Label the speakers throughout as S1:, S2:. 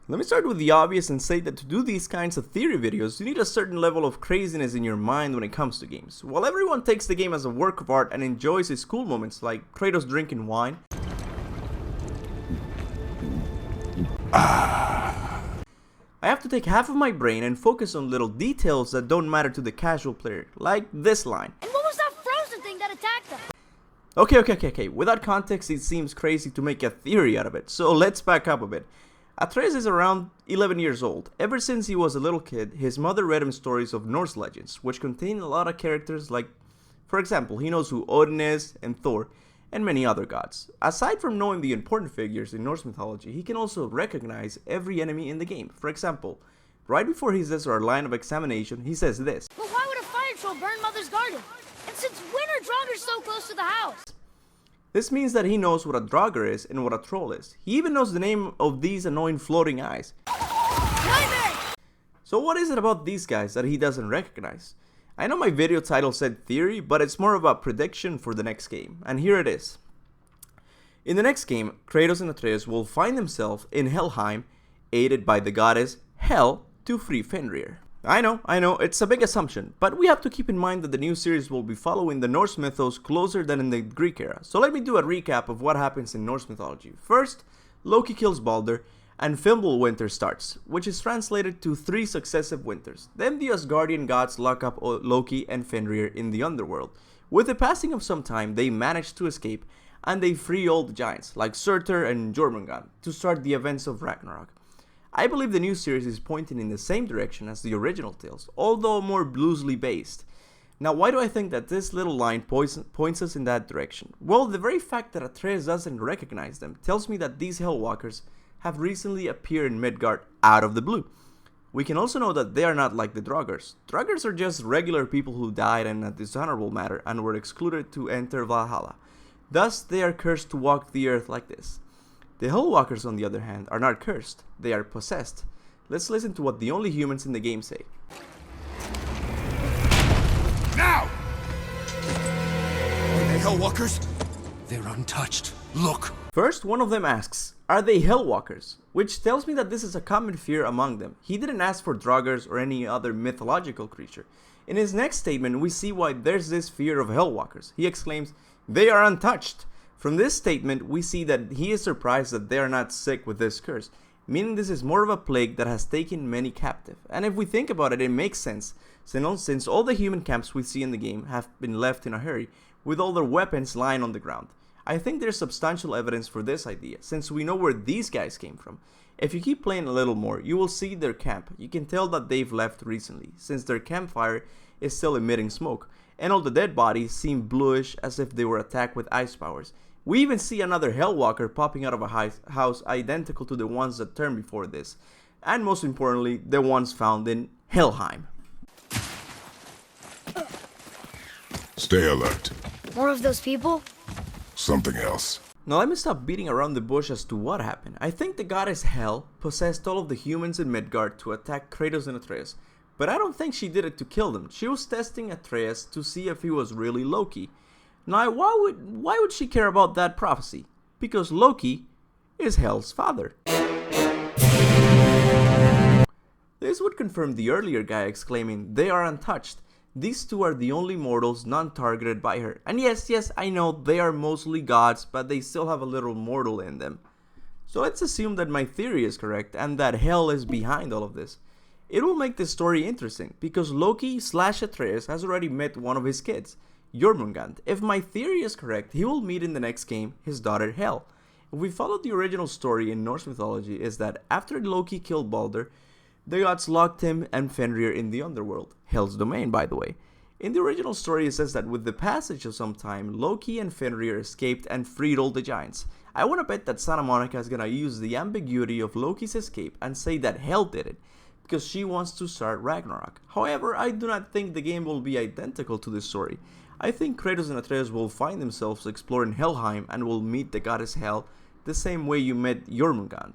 S1: Let me start with the obvious and say that to do these kinds of theory videos, you need a certain level of craziness in your mind when it comes to games. While everyone takes the game as a work of art and enjoys its cool moments like Kratos drinking wine, I have to take half of my brain and focus on little details that don't matter to the casual player, like this line.
S2: And what was that frozen thing that attacked them?
S1: Okay, without context it seems crazy to make a theory out of it, so let's back up a bit. Atreus is around 11 years old. Ever since he was a little kid, his mother read him stories of Norse legends, which contain a lot of characters like, for example, he knows who Odin is and Thor, and many other gods. Aside from knowing the important figures in Norse mythology, he can also recognize every enemy in the game. For example, right before he says our line of examination, he says this.
S2: But why would a fire troll burn Mother's garden? And since when are Draugrs so close to the house?
S1: This means that he knows what a Draugr is and what a troll is. He even knows the name of these annoying floating eyes.
S2: Nightmare!
S1: So what is it about these guys that he doesn't recognize? I know my video title said theory, but it's more of a prediction for the next game, and here it is. In the next game, Kratos and Atreus will find themselves in Helheim, aided by the goddess Hel to free Fenrir. I know, it's a big assumption, but we have to keep in mind that the new series will be following the Norse mythos closer than in the Greek era, so let me do a recap of what happens in Norse mythology. First, Loki kills Balder, and Fimbulwinter starts, which is translated to 3 successive winters. Then the Asgardian gods lock up Loki and Fenrir in the underworld. With the passing of some time, they manage to escape, and they free all the giants, like Surtur and Jormungand, to start the events of Ragnarok. I believe the new series is pointing in the same direction as the original tales, although more loosely based. Now, why do I think that this little line points us in that direction? Well, the very fact that Atreus doesn't recognize them tells me that these Hel-Walkers have recently appeared in Midgard out of the blue. We can also know that they are not like the Draugrs. Draugrs are just regular people who died in a dishonorable manner and were excluded to enter Valhalla. Thus, they are cursed to walk the earth like this. The Hel-Walkers, on the other hand, are not cursed, they are possessed. Let's listen to what the only humans in the game say.
S3: Now! Are they Hel-Walkers? They're untouched. Look!
S1: First, one of them asks, are they Hel-Walkers? Which tells me that this is a common fear among them. He didn't ask for Draugrs or any other mythological creature. In his next statement, we see why there's this fear of Hel-Walkers. He exclaims, they are untouched. From this statement, we see that he is surprised that they are not sick with this curse, meaning this is more of a plague that has taken many captive. And if we think about it, it makes sense, since all the human camps we see in the game have been left in a hurry, with all their weapons lying on the ground. I think there's substantial evidence for this idea, since we know where these guys came from. If you keep playing a little more, you will see their camp. You can tell that they've left recently, since their campfire is still emitting smoke, and all the dead bodies seem bluish as if they were attacked with ice powers. We even see another Hel-Walker popping out of a house identical to the ones that turned before this, and most importantly, the ones found in Helheim.
S4: Stay alert.
S2: More of those people?
S4: Something else.
S1: Now let me stop beating around the bush as to what happened. I think the goddess Hel possessed all of the humans in Midgard to attack Kratos and Atreus, but I don't think she did it to kill them. She was testing Atreus to see if he was really Loki. Now why would she care about that prophecy? Because Loki is Hel's father. This would confirm the earlier guy exclaiming, they are untouched. These two are the only mortals non-targeted by her. And yes, I know they are mostly gods, but they still have a little mortal in them. So let's assume that my theory is correct and that Hel is behind all of this. It will make this story interesting, because Loki/Atreus has already met one of his kids, Jormungand. If my theory is correct, he will meet in the next game his daughter Hel. If we follow the original story in Norse mythology, is that after Loki killed Balder, the gods locked him and Fenrir in the underworld, Hel's domain by the way. In the original story it says that with the passage of some time, Loki and Fenrir escaped and freed all the giants. I wanna bet that Santa Monica is gonna use the ambiguity of Loki's escape and say that Hel did it, because she wants to start Ragnarok. However, I do not think the game will be identical to this story. I think Kratos and Atreus will find themselves exploring Helheim and will meet the goddess Hel the same way you met Jormungand.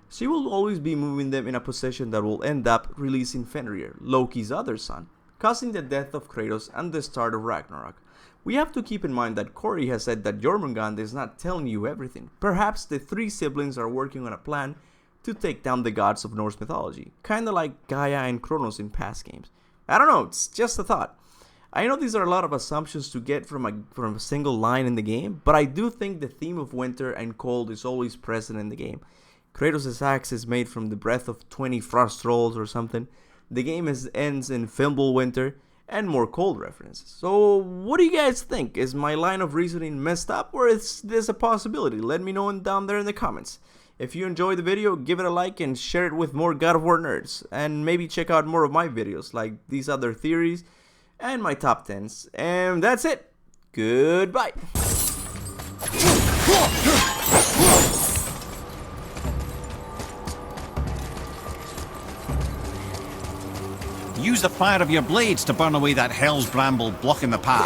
S1: She will always be moving them in a position that will end up releasing Fenrir, Loki's other son, causing the death of Kratos and the start of Ragnarok. We have to keep in mind that Corey has said that Jormungand is not telling you everything. Perhaps the 3 siblings are working on a plan to take down the gods of Norse mythology, kinda like Gaia and Kronos in past games. I don't know, it's just a thought. I know these are a lot of assumptions to get from a single line in the game, but I do think the theme of winter and cold is always present in the game. Kratos' axe is made from the breath of 20 frost trolls or something. The game ends in Fimbul winter, and more cold references. So what do you guys think? Is my line of reasoning messed up, or is this a possibility? Let me know down there in the comments. If you enjoyed the video, give it a like and share it with more God of War nerds. And maybe check out more of my videos, like these other theories and my top 10s. And that's it. Goodbye.
S5: Use the fire of your blades to burn away that hell's bramble blocking the path.